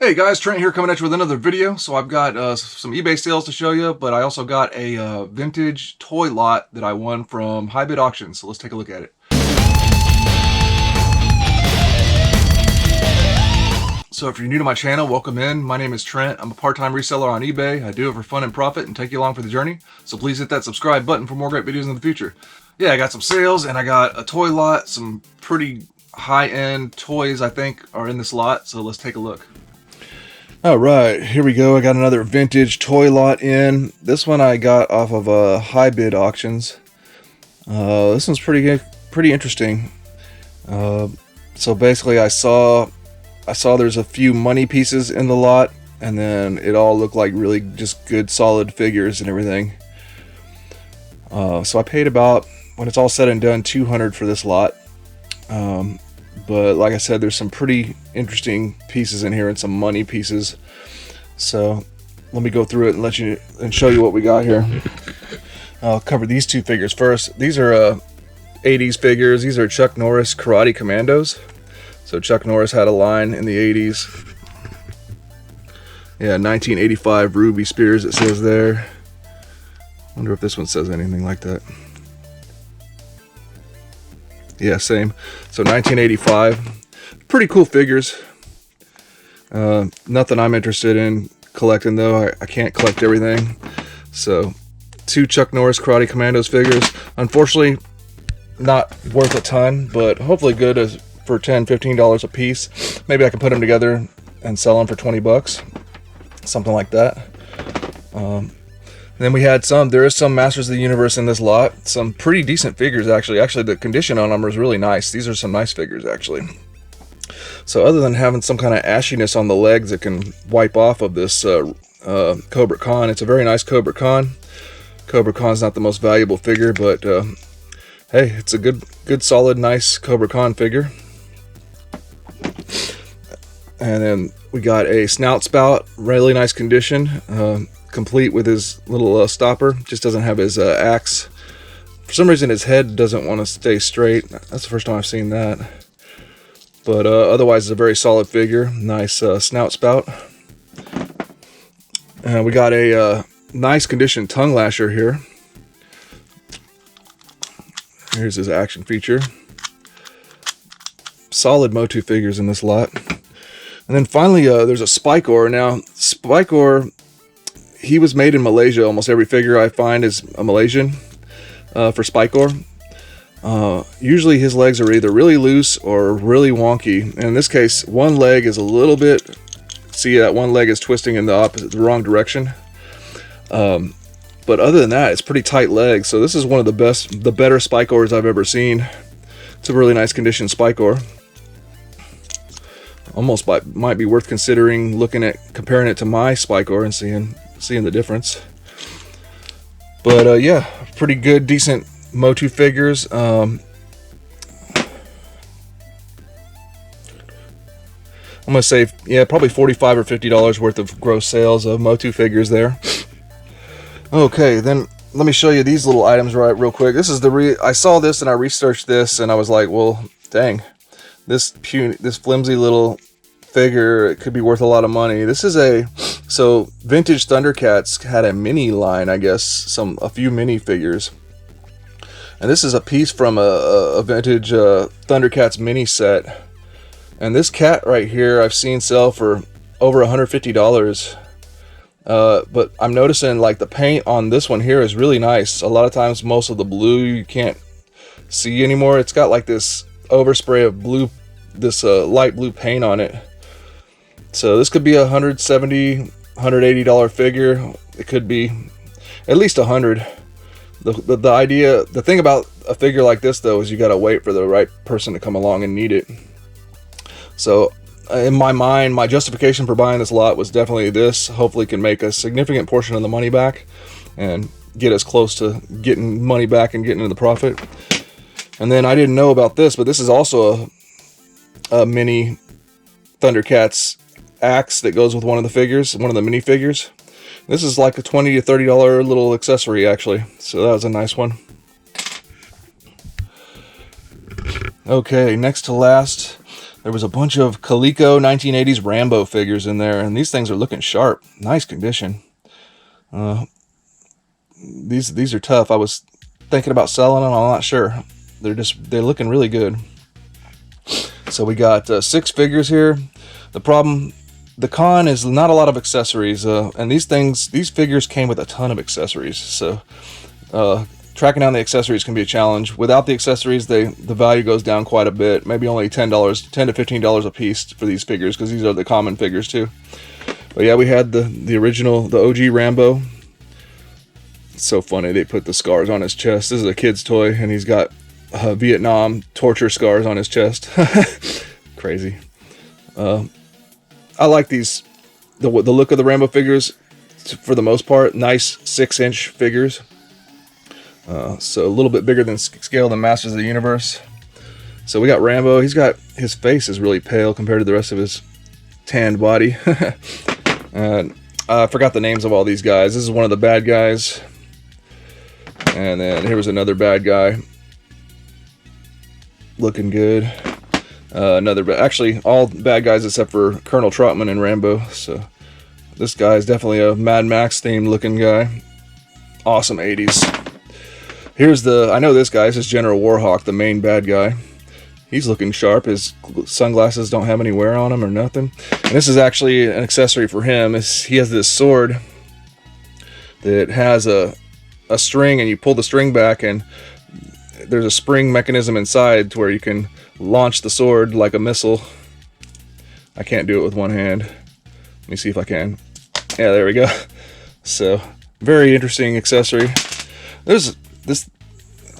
Hey guys, Trent here coming at you with another video. So I've got some eBay sales to show you, but I also got a vintage toy lot that I won from HiBid auctions. So let's take a look at it. So if you're new to my channel, welcome in. My name is Trent. I'm a part-time reseller on eBay. I do it for fun and profit and take you along for the journey. So please hit that subscribe button for more great videos in the future. Yeah, I got some sales and I got a toy lot. Some pretty high-end toys I think are in this lot. So let's take a look. All right, here we go. I got another vintage toy lot in. This one I got off of HiBid auctions. This one's pretty interesting. So basically, I saw there's a few money pieces in the lot, and then it all looked like really just good, solid figures and everything. So I paid about, when it's all said and done, $200 for this lot. But like I said, there's some pretty interesting pieces in here and some money pieces. So let me go through it and show you what we got here. I'll cover these two figures first. These are 80s figures. These are Chuck Norris Karate Commandos. So Chuck Norris had a line in the 80s. Yeah, 1985 Ruby Spears it says there. Wonder if this one says anything like that. Yeah, same. So 1985. Pretty cool figures. Nothing I'm interested in collecting though. I can't collect everything. So two Chuck Norris Karate Commandos figures. Unfortunately, not worth a ton, but hopefully good for $10, $15 a piece. Maybe I can put them together and sell them for 20 bucks. Something like that. Then we had there is some Masters of the Universe in this lot. Some pretty decent figures, actually. Actually, the condition on them is really nice. These are some nice figures, actually. So other than having some kind of ashiness on the legs that can wipe off of this Cobra Khan, it's a very nice Cobra Khan. Cobra Khan's not the most valuable figure, but hey, it's a good, solid, nice Cobra Khan figure. And then we got a snout spout, really nice condition. Complete with his little stopper. Just doesn't have his axe. For some reason his head doesn't want to stay straight. That's the first time I've seen that. But otherwise it's a very solid figure. Nice snout spout. We got a nice condition tongue lasher here. Here's his action feature. Solid Motu figures in this lot. And then finally there's a Spike Ore. Now Spike Ore, he was made in Malaysia. Almost every figure I find is a Malaysian for Spike Ore. Usually his legs are either really loose or really wonky. And in this case, one leg is a little bit, see that one leg is twisting in the wrong direction. But other than that, it's pretty tight legs. So this is one of the better Spike Ores I've ever seen. It's a really nice condition Spike Ore. Almost might be worth considering comparing it to my Spike Ore and seeing the difference. But yeah, pretty good, decent Motu figures. I'm gonna say, yeah, probably $45 or $50 worth of gross sales of Motu figures there. Okay, then let me show you these little items real quick. This is I saw this and I researched this and I was like, well, dang, this flimsy little figure, it could be worth a lot of money. This is so Vintage Thundercats had a mini line, I guess, a few mini figures. And this is a piece from a vintage Thundercats mini set. And this cat right here I've seen sell for over $150. But I'm noticing like the paint on this one here is really nice. A lot of times most of the blue you can't see anymore. It's got like this overspray of blue, this light blue paint on it. So this could be a $170, $180 figure. It could be at least $100. The thing about a figure like this though is you gotta wait for the right person to come along and need it. So in my mind, my justification for buying this lot was definitely this. Hopefully can make a significant portion of the money back and get us close to getting money back and getting into the profit. And then I didn't know about this, but this is also a mini Thundercats axe that goes with one of the figures, one of the mini figures. This is like a $20 to $30 little accessory actually, so that was a nice one. Okay, next to last, There was a bunch of Coleco 1980s Rambo figures in there, and these things are looking sharp. Nice condition. These are tough. I was thinking about selling them. I'm not sure. They're looking really good. So we got 6 figures here. The con is not a lot of accessories, and these figures came with a ton of accessories. So tracking down the accessories can be a challenge. Without the accessories, the value goes down quite a bit. Maybe only $10 to $15 a piece for these figures, because these are the common figures too. But yeah, we had the original, the OG Rambo. It's so funny, they put the scars on his chest. This is a kid's toy, and he's got Vietnam torture scars on his chest. Crazy. I like these, the look of the Rambo figures for the most part. Nice 6-inch figures. So a little bit bigger than scale than Masters of the Universe. So we got Rambo. His face is really pale compared to the rest of his tanned body. And I forgot the names of all these guys. This is one of the bad guys. And then here was another bad guy. Looking good. Actually, all bad guys except for Colonel Trotman and Rambo. So this guy is definitely a Mad Max themed looking guy. Awesome 80s. I know this guy. This is General Warhawk, the main bad guy. He's looking sharp. His sunglasses don't have any wear on them or nothing. And this is actually an accessory for him. He has this sword that has a string, and you pull the string back, and there's a spring mechanism inside to where you can launch the sword like a missile. I can't do it with one hand. Let me see if I can. Yeah, there we go. So, very interesting accessory. There's this,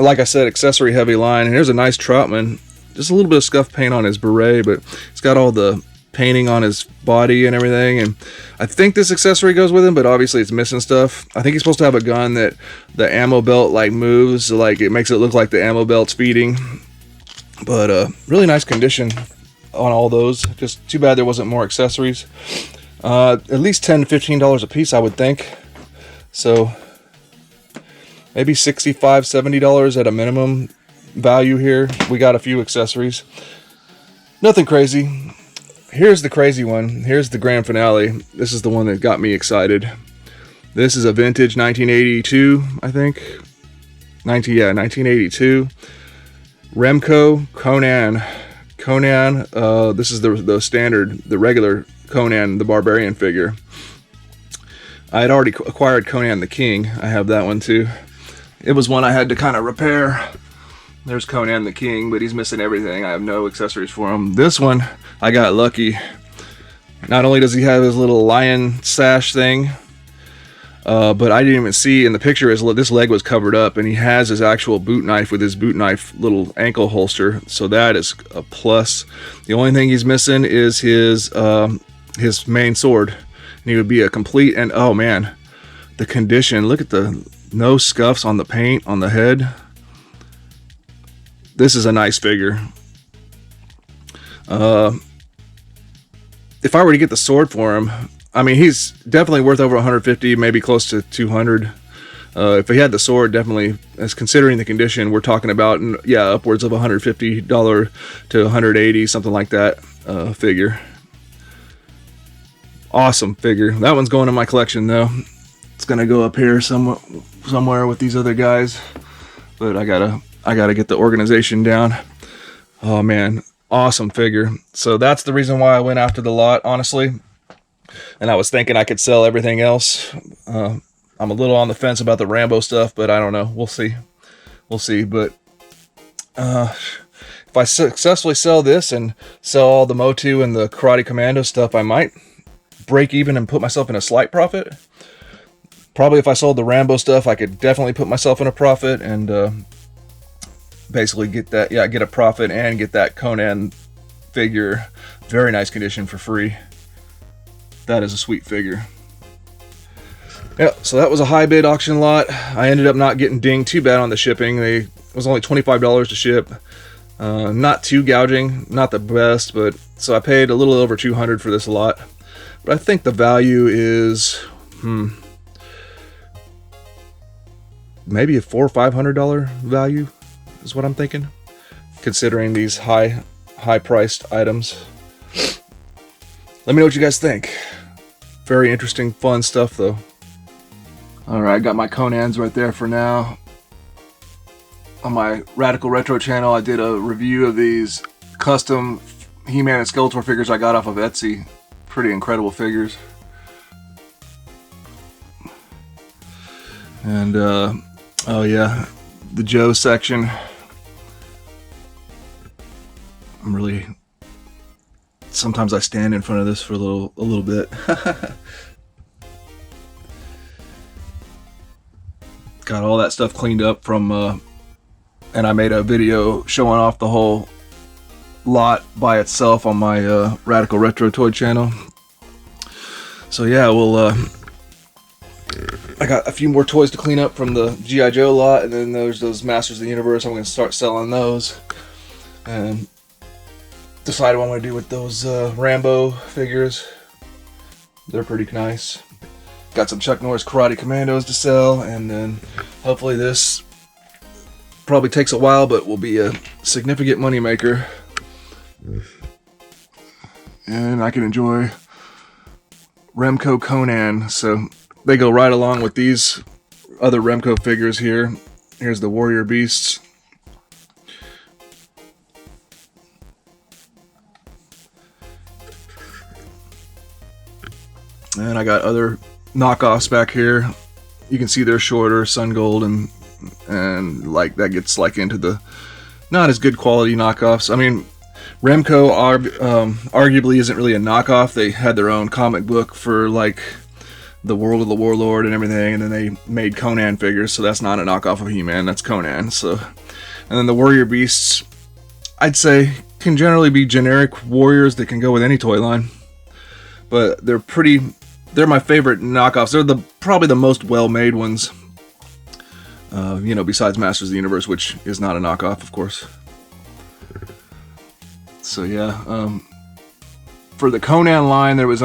like I said, accessory heavy line. And here's a nice Trotman. Just a little bit of scuff paint on his beret, but it's got all the painting on his body and everything. And I think this accessory goes with him, but obviously it's missing stuff. I think he's supposed to have a gun that the ammo belt like moves, like it makes it look like the ammo belt's feeding. But really nice condition on all those. Just too bad there wasn't more accessories. At least $10 to $15 a piece, I would think. So maybe $65, $70 at a minimum value here. We got a few accessories. Nothing crazy. Here's the crazy one. Here's the grand finale. This is the one that got me excited. This is a vintage 1982, I think. 1982. Remco Conan. This is the standard, the regular Conan the Barbarian figure. I had already acquired Conan the King. I have that one too. It was one I had to kind of repair. There's Conan the King, but he's missing everything. I have no accessories for him. This one, I got lucky. Not only does he have his little lion sash thing, but I didn't even see in the picture this leg was covered up, and he has his actual boot knife with his boot knife little ankle holster. So that is a plus. The only thing he's missing is his main sword, and he would be a complete. And oh man, the condition! Look at no scuffs on the paint on the head. This is a nice figure. If I were to get the sword for him, I mean, he's definitely worth over 150, maybe close to 200. If he had the sword, definitely, as considering the condition, we're talking about, yeah, upwards of $150 to $180, something like that figure. Awesome figure. That one's going in my collection, though. It's gonna go up here somewhere with these other guys, but I gotta get the organization down. Oh man, awesome figure. So that's the reason why I went after the lot, honestly. And I was thinking I could sell everything else. I'm a little on the fence about the Rambo stuff, but I don't know. We'll see. But if I successfully sell this and sell all the Motu and the Karate Commando stuff, I might break even and put myself in a slight profit. Probably if I sold the Rambo stuff, I could definitely put myself in a profit and basically get a profit and get that Conan figure, very nice condition, for free. That is a sweet figure. Yeah, so that was a HiBid auction lot. I ended up not getting dinged too bad on the shipping. It was only $25 to ship. Not too gouging, not the best, but so I paid a little over $200 for this lot. But I think the value is maybe a $400 or $500 value is what I'm thinking, considering these high high-priced items. Let me know what you guys think. Very interesting, fun stuff, though. Alright, got my Conans right there for now. On my Radical Retro channel, I did a review of these custom He-Man and Skeletor figures I got off of Etsy. Pretty incredible figures. And, oh yeah, the Joe section. Sometimes I stand in front of this for a little bit. Got all that stuff cleaned up from, and I made a video showing off the whole lot by itself on my Radical Retro Toy channel. So yeah, I got a few more toys to clean up from the G.I. Joe lot, and then there's those Masters of the Universe. I'm going to start selling those, and decide what I'm going to do with those Rambo figures. They're pretty nice. Got some Chuck Norris Karate Commandos to sell, and then hopefully this probably takes a while, but will be a significant money maker. And I can enjoy Remco Conan, so they go right along with these other Remco figures here. Here's the Warrior Beasts. And I got other knockoffs back here. You can see they're shorter, Sun Gold, and like that gets like into the not as good quality knockoffs. I mean, Remco arguably isn't really a knockoff. They had their own comic book for like the World of the Warlord and everything, and then they made Conan figures, so that's not a knockoff of He-Man, that's Conan. So, and then the Warrior Beasts, I'd say, can generally be generic warriors that can go with any toy line, but they're my favorite knockoffs. They're probably the most well-made ones, you know, besides Masters of the Universe, which is not a knockoff, of course. So yeah, for the Conan line, there was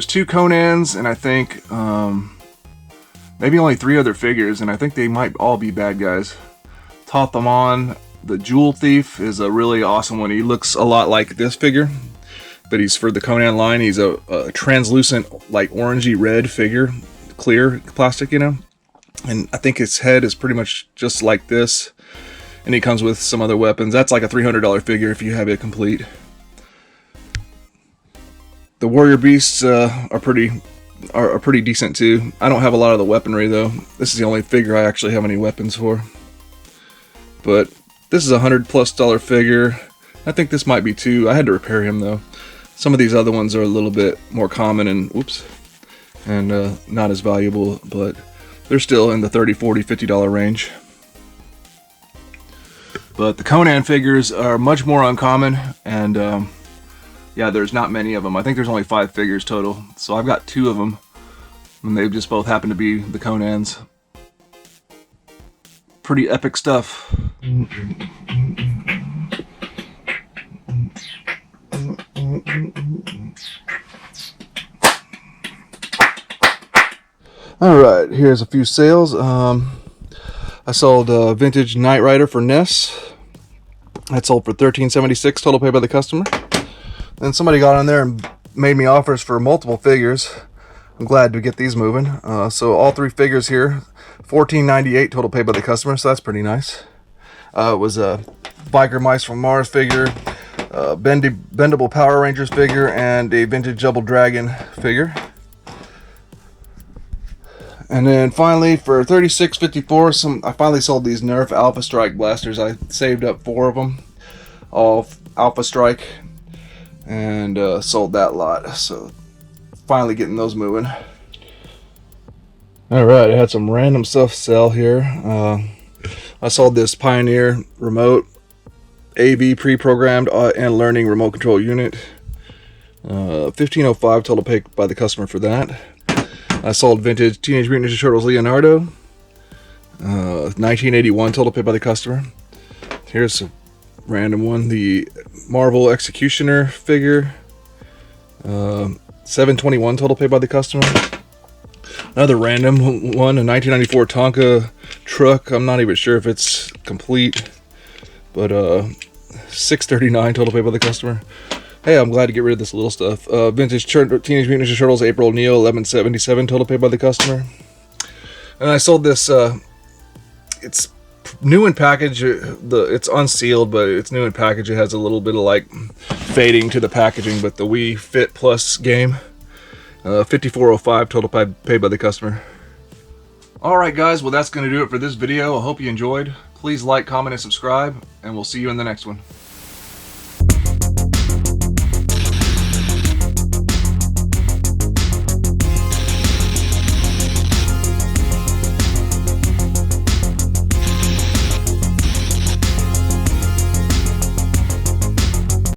two Conans, and I think maybe only 3 other figures, and I think they might all be bad guys. Tothamon, the Jewel Thief, is a really awesome one. He looks a lot like this figure, but he's for the Conan line. He's a translucent, like orangey red figure, clear plastic, you know. And I think his head is pretty much just like this, and he comes with some other weapons. That's like a $300 figure if you have it complete. The Warrior Beasts are pretty decent too. I don't have a lot of the weaponry though. This is the only figure I actually have any weapons for. But this is a $100+ figure. I think this might be too. I had to repair him though. Some of these other ones are a little bit more common and not as valuable, but they're still in the $30, $40, $50 range. But the Conan figures are much more uncommon, and yeah, there's not many of them. I think there's only 5 figures total, so I've got 2 of them, and they just both happen to be the Conans. Pretty epic stuff. Alright, here's a few sales. I sold a vintage Knight Rider for Ness. That sold for $13.76, total paid by the customer. Then somebody got on there and made me offers for multiple figures. I'm glad to get these moving. So all 3 figures here, $14.98 total paid by the customer, so that's pretty nice. It was a Biker Mice from Mars figure, a bendable Power Rangers figure, and a vintage Double Dragon figure. And then finally, for $36.54, I finally sold these Nerf Alpha Strike blasters. I saved up 4 of them, all Alpha Strike, and sold that lot. So finally getting those moving. Alright, I had some random stuff sell here. I sold this Pioneer remote AV pre-programmed and learning remote control unit. $15.05 total paid by the customer for that. I sold vintage Teenage Mutant Ninja Turtles Leonardo. $19.81 total paid by the customer. Here's a random one, the Marvel Executioner figure. $7.21 total paid by the customer. Another random one, a 1994 Tonka truck. I'm not even sure if it's complete, but $6.39 total paid by the customer. Hey, I'm glad to get rid of this little stuff. Vintage Teenage Mutant Ninja Turtles April Neo, $11.77 total paid by the customer. And I sold this. It's new in package. It's unsealed, but it's new in package. It has a little bit of like fading to the packaging, but the Wii Fit Plus game, $54.05 total paid by the customer. Alright guys, well that's going to do it for this video. I hope you enjoyed. Please like, comment, and subscribe, and we'll see you in the next one.